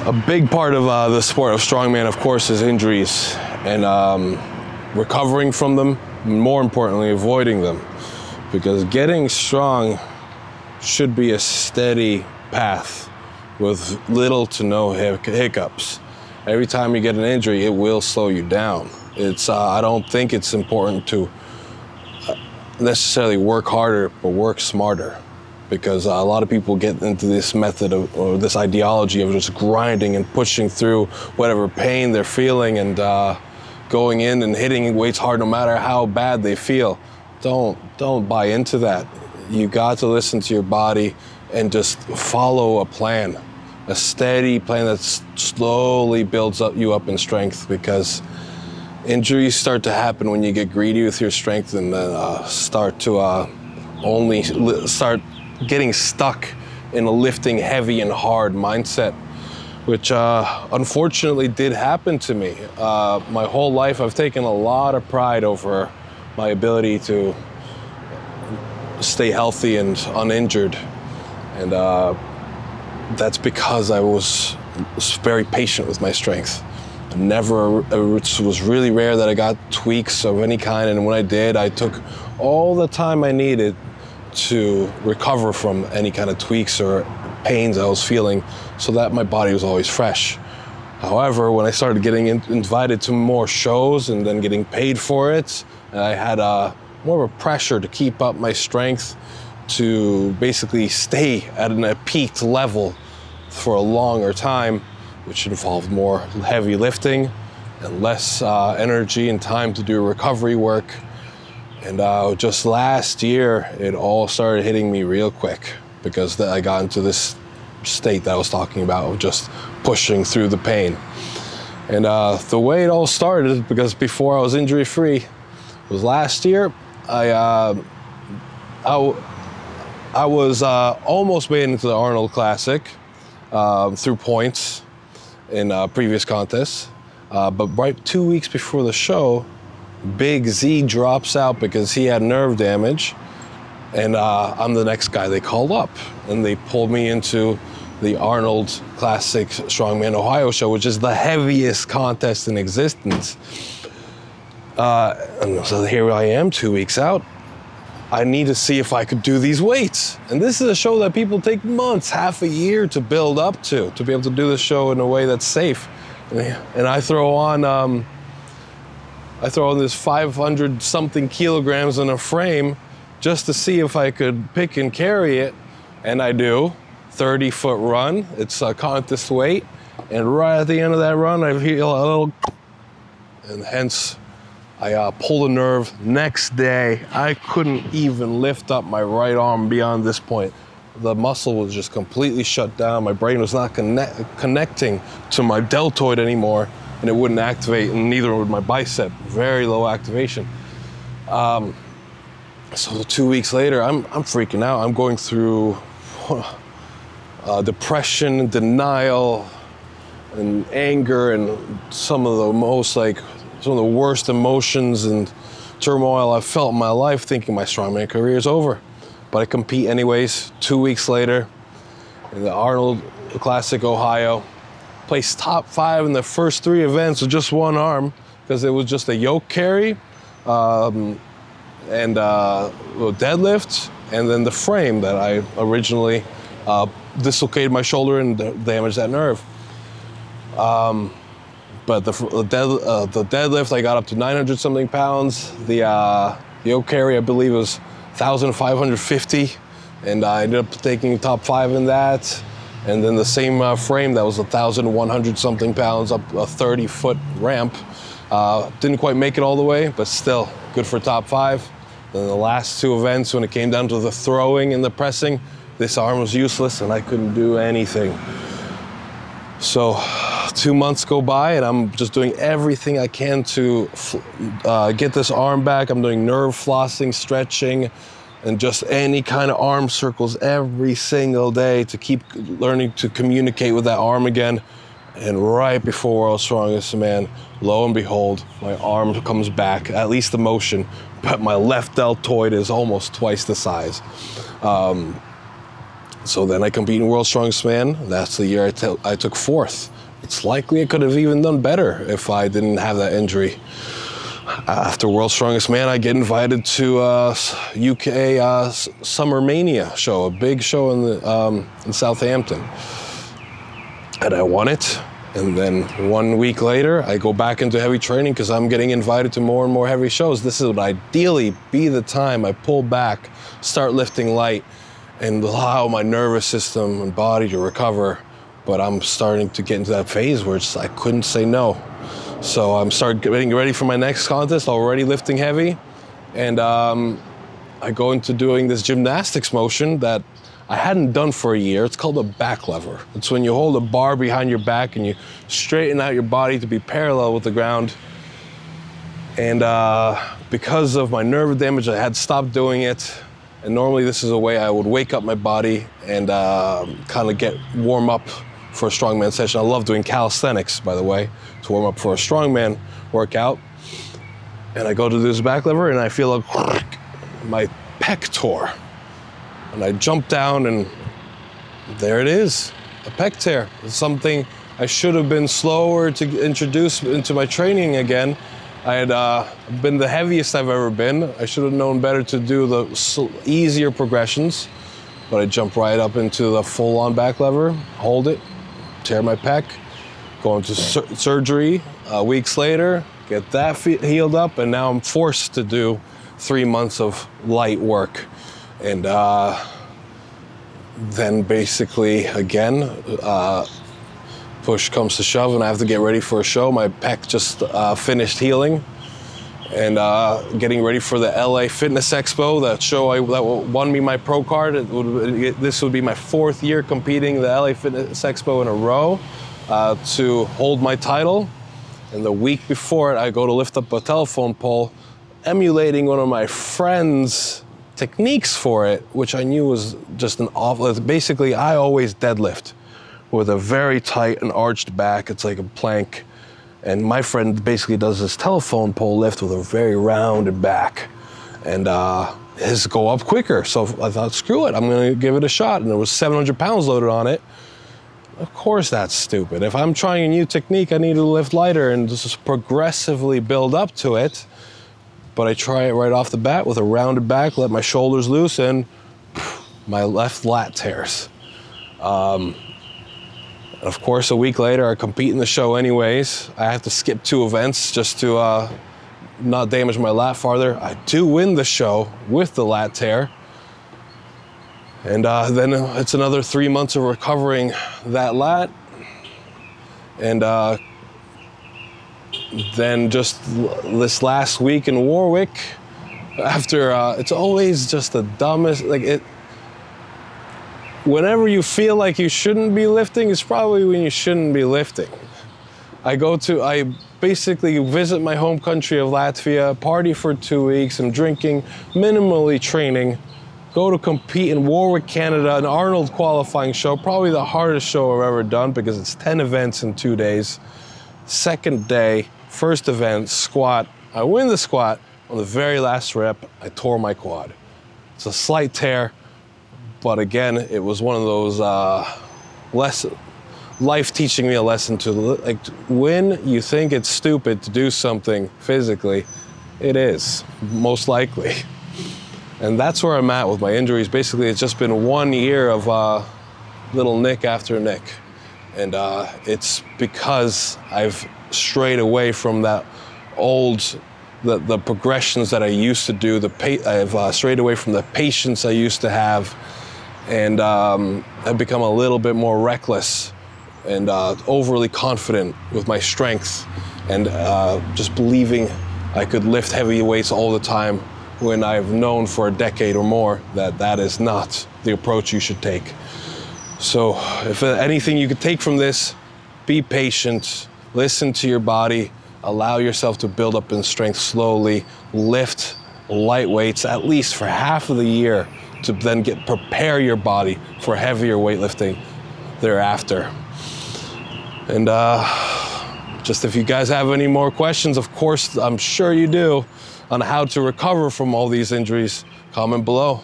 A big part of the sport of strongman, of course, is injuries and recovering from them, more importantly, avoiding them. Because getting strong should be a steady path with little to no hiccups. Every time you get an injury, it will slow you down. I don't think it's important to necessarily work harder, but work smarter. Because a lot of people get into this method or this ideology of just grinding and pushing through whatever pain they're feeling and going in and hitting weights hard no matter how bad they feel. Don't buy into that. You got to listen to your body and just follow a plan, a steady plan that slowly builds you up in strength, because injuries start to happen when you get greedy with your strength and start getting stuck in a lifting heavy and hard mindset, which unfortunately did happen to me. My whole life I've taken a lot of pride over my ability to stay healthy and uninjured. And that's because I was very patient with my strength. It was really rare that I got tweaks of any kind, and when I did, I took all the time I needed to recover from any kind of tweaks or pains I was feeling, so that my body was always fresh. However, when I started getting invited to more shows and then getting paid for it, I had more of a pressure to keep up my strength, to basically stay at a peaked level for a longer time, which involved more heavy lifting and less energy and time to do recovery work. And just last year, it all started hitting me real quick, because I got into this state that I was talking about of just pushing through the pain. And the way it all started, because before I was injury-free, was last year. I was almost made into the Arnold Classic through points in previous contests, but right 2 weeks before the show, Big Z drops out because he had nerve damage, and I'm the next guy they called up, and they pulled me into the Arnold Classic Strongman Ohio show, which is the heaviest contest in existence. And so here I am 2 weeks out. I need to see if I could do these weights. And this is a show that people take months, half a year to build up to be able to do this show in a way that's safe. And I throw on this 500 something kilograms in a frame just to see if I could pick and carry it. And I do. 30-foot run. It's a contest weight. And right at the end of that run, I feel a little, and hence I pulled a nerve. Next day, I couldn't even lift up my right arm beyond this point. The muscle was just completely shut down. My brain was not connecting to my deltoid anymore, and it wouldn't activate, and neither would my bicep. Very low activation. So 2 weeks later, I'm freaking out. I'm going through depression, denial, and anger, and some of the worst emotions and turmoil I've felt in my life, thinking my strongman career is over. But I compete anyways. 2 weeks later, in the Arnold Classic Ohio, placed top 5 in the first 3 events with just one arm, because it was just a yoke carry and deadlift, and then the frame that I originally dislocated my shoulder and damaged that nerve. But the deadlift, I got up to 900 something pounds. The yoke carry, I believe, was 1,550, and I ended up taking top 5 in that. And then the same frame, that was 1,100 something pounds up a 30-foot ramp. Didn't quite make it all the way, but still good for top 5. Then the last 2 events, when it came down to the throwing and the pressing, this arm was useless and I couldn't do anything. So 2 months go by and I'm just doing everything I can to get this arm back. I'm doing nerve flossing, stretching, and just any kind of arm circles every single day to keep learning to communicate with that arm again. And right before World's Strongest Man, lo and behold, my arm comes back, at least the motion, but my left deltoid is almost twice the size. So then I compete in World's Strongest Man. That's the year I took 4th. It's likely I could have even done better if I didn't have that injury. After World's Strongest Man, I get invited to UK Summer Mania show, a big show in Southampton. And I won it. And then 1 week later, I go back into heavy training because I'm getting invited to more and more heavy shows. This would ideally be the time I pull back, start lifting light, and allow my nervous system and body to recover. But I'm starting to get into that phase where I couldn't say no. So I'm getting ready for my next contest, already lifting heavy. And I go into doing this gymnastics motion that I hadn't done for a year. It's called a back lever. It's when you hold a bar behind your back and you straighten out your body to be parallel with the ground. And because of my nerve damage, I had stopped doing it. And normally this is a way I would wake up my body and kind of get warm up for a strongman session. I love doing calisthenics, by the way, to warm up for a strongman workout. And I go to this back lever and I feel my pec tore. And I jump down and there it is, a pec tear. It's something I should have been slower to introduce into my training again. I had been the heaviest I've ever been. I should have known better to do the easier progressions, but I jump right up into the full-on back lever, hold it, tear my pec, go into surgery weeks later, get that healed up, and now I'm forced to do 3 months of light work. And then basically, again, push comes to shove and I have to get ready for a show. My pec just finished healing and getting ready for the LA Fitness Expo, that show that won me my pro card. This would be my 4th year competing the LA Fitness Expo in a row to hold my title. And the week before it, I go to lift up a telephone pole, emulating one of my friends' techniques for it, which I knew was just an awful. Basically, I always deadlift with a very tight and arched back. It's like a plank. And my friend basically does this telephone pole lift with a very rounded back. And his go up quicker. So I thought, screw it, I'm gonna give it a shot. And there was 700 pounds loaded on it. Of course that's stupid. If I'm trying a new technique, I need to lift lighter and just progressively build up to it. But I try it right off the bat with a rounded back, let my shoulders loose, and my left lat tears. Of course, a week later, I compete in the show anyways. I have to skip 2 events just to not damage my lat farther. I do win the show with the lat tear. And then it's another 3 months of recovering that lat. And then just this last week in Warwick, after, it's always just the dumbest, whenever you feel like you shouldn't be lifting, it's probably when you shouldn't be lifting. I basically visit my home country of Latvia, party for 2 weeks, I'm drinking, minimally training, go to compete in Warwick, Canada, an Arnold qualifying show, probably the hardest show I've ever done because it's 10 events in 2 days. Second day, first event, squat. I win the squat. On the very last rep, I tore my quad. It's a slight tear, but again, it was one of those life teaching me a lesson to, when you think it's stupid to do something physically, it is, most likely. And that's where I'm at with my injuries. Basically, it's just been 1 year of little nick after nick. And it's because I've strayed away from that the progressions that I used to do. I've strayed away from the patience I used to have. And I've become a little bit more reckless and overly confident with my strength and just believing I could lift heavy weights all the time when I've known for a decade or more that that is not the approach you should take. So if anything you could take from this, be patient, listen to your body, allow yourself to build up in strength slowly, lift light weights at least for half of the year to then prepare your body for heavier weightlifting thereafter. And just if you guys have any more questions, of course, I'm sure you do, on how to recover from all these injuries, comment below.